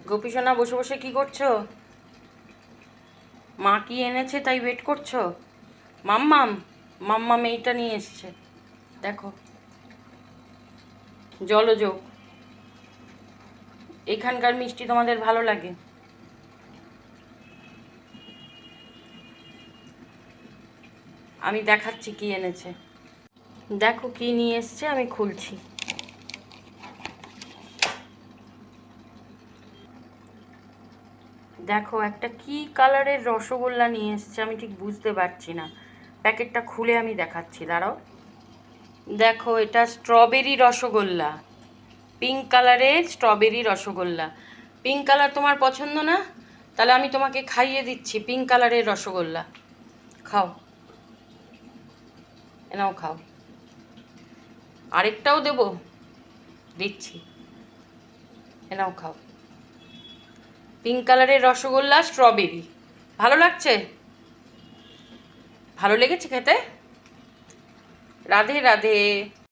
গোপীসোনা বসে বসে কি করছো? মা কি এনেছে তাই ওয়েট করছো? মাম্মাম মাম্মাম এইটা নিয়ে এসছে, দেখো জলযোগ। এখানকার মিষ্টি তোমাদের ভালো লাগে? আমি দেখাচ্ছি কি এনেছে, দেখো কি নিয়ে এসছে, আমি খুলছি। দেখো একটা কি কালারের রসগোল্লা নিয়ে এসছে, আমি ঠিক বুঝতে পারছি না। প্যাকেটটা খুলে আমি দেখাচ্ছি, দাঁড়াও। দেখো এটা স্ট্রবেরি রসগোল্লা, পিঙ্ক কালারের স্ট্রবেরি রসগোল্লা। পিঙ্ক কালার তোমার পছন্দ না? তাহলে আমি তোমাকে খাইয়ে দিচ্ছি পিঙ্ক কালারের রসগোল্লা। খাও, এনাও খাও। আরেকটাও দেবো, দিচ্ছি, এনাও খাও। পিঙ্ক কালারের রসগোল্লা স্ট্রবেরি, ভালো লাগছে? ভালো লেগেছে খেতে? রাধে রাধে।